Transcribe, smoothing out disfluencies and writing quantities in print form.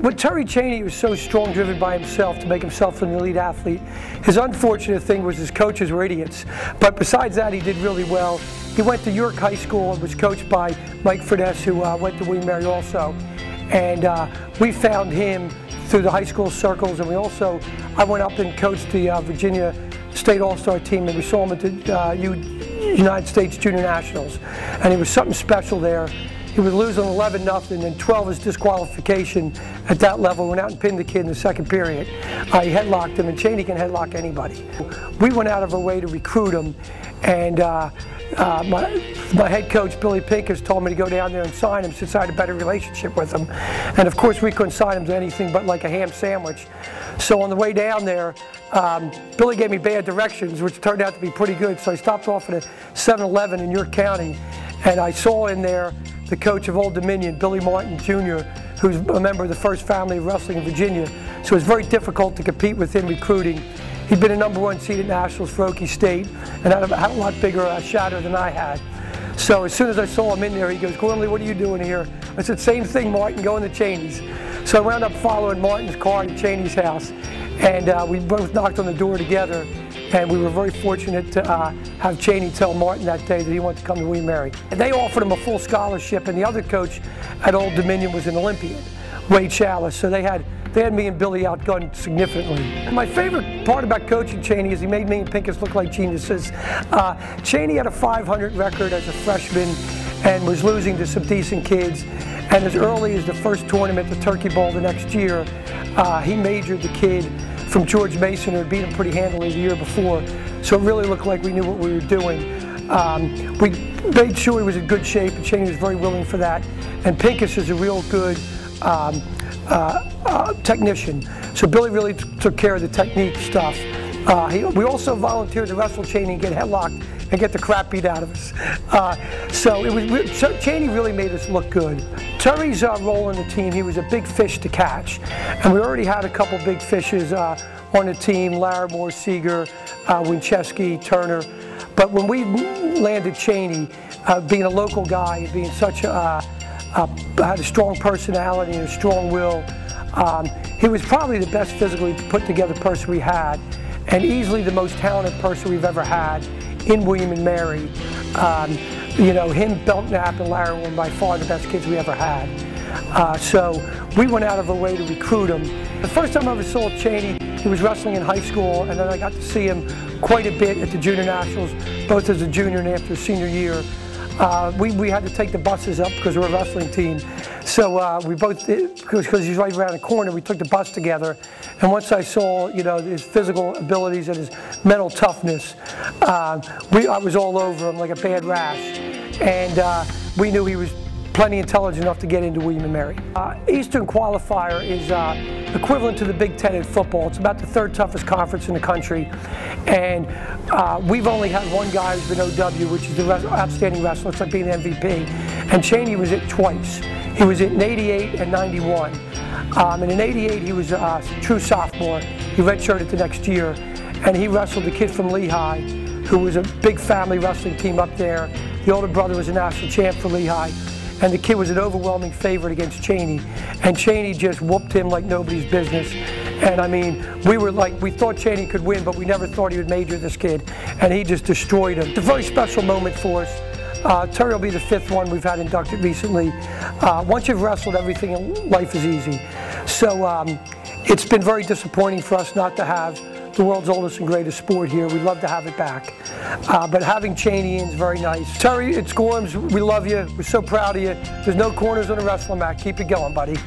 With Terry Chaney, he was so strong, driven by himself to make himself an elite athlete. His unfortunate thing was his coaches were idiots. But besides that, he did really well. He went to York High School and was coached by Mike Furness, who went to William & Mary also. And we found him through the high school circles, and I went up and coached the Virginia State All-Star team, and we saw him at the United States Junior Nationals. And he was something special there. He was losing 11-0, and 12 is disqualification at that level. Went out and pinned the kid in the second period. He headlocked him, and Chaney can headlock anybody. We went out of our way to recruit him, and my head coach, Billy Pincus, told me to go down there and sign him since I had a better relationship with him. And of course, we couldn't sign him to anything but like a ham sandwich. So on the way down there, Billy gave me bad directions, which turned out to be pretty good. So I stopped off at a 7-Eleven in York County, and I saw in there the coach of Old Dominion, Billy Martin Jr., who's a member of the First Family of Wrestling in Virginia. So it was very difficult to compete with him recruiting. He'd been a #1 seed at Nationals for Okie State and had a lot bigger shadow than I had. So as soon as I saw him in there, he goes, "Gormley, what are you doing here?" I said, "Same thing, Martin, going to Chaney's." So I wound up following Martin's car to Chaney's house, and we both knocked on the door together. And we were very fortunate to have Chaney tell Martin that day that he wanted to come to William & Mary. And they offered him a full scholarship, and the other coach at Old Dominion was an Olympian, Wade Chalice. So they had me and Billy outgunned significantly. And my favorite part about coaching Chaney is he made me and Pincus look like geniuses. Chaney had a .500 record as a freshman and was losing to some decent kids. And as early as the first tournament, the Turkey Bowl the next year, he majored the kid from George Mason, who had beat him pretty handily the year before. So it really looked like we knew what we were doing. We made sure he was in good shape, and Chaney was very willing for that. And Pincus is a real good technician. So Billy really took care of the technique stuff. We also volunteered to wrestle Chaney and get headlocked and get the crap beat out of us. So Chaney really made us look good. Terry's role in the team, he was a big fish to catch. And we already had a couple big fishes on the team, Larimore, Seeger, Winchesky, Turner. But when we landed Chaney, being a local guy, being such had a strong personality and a strong will, he was probably the best physically put together person we had, and easily the most talented person we've ever had in William & Mary. You know, him, Belknap, and Larry were by far the best kids we ever had. So we went out of our way to recruit him. The first time I ever saw Chaney, he was wrestling in high school, and then I got to see him quite a bit at the Junior Nationals, both as a junior and after senior year. We had to take the buses up because we're a wrestling team. So we both, because he's right around the corner, we took the bus together. And once I saw, you know, his physical abilities and his mental toughness, I was all over him like a bad rash. And we knew he was plenty intelligent enough to get into William & Mary. Eastern qualifier is equivalent to the Big Ten in football. It's about the third toughest conference in the country. And we've only had one guy who's been OW, which is the outstanding wrestler. It's like being the MVP. And Chaney was it twice. He was it in '88 and '91. And in '88, he was a true sophomore. He redshirted the next year. And he wrestled the kid from Lehigh, who was a big family wrestling team up there. The older brother was a national champ for Lehigh. And the kid was an overwhelming favorite against Chaney. And Chaney just whooped him like nobody's business. And I mean, we thought Chaney could win, but we never thought he would major this kid. And he just destroyed him. It's a very special moment for us. Terry will be the 5th one we've had inducted recently. Once you've wrestled, everything in life is easy. So it's been very disappointing for us not to have the world's oldest and greatest sport here. We'd love to have it back. But having Chaney in is very nice. Terry, it's Gorms. We love you. We're so proud of you. There's no corners on the wrestling mat. Keep it going, buddy.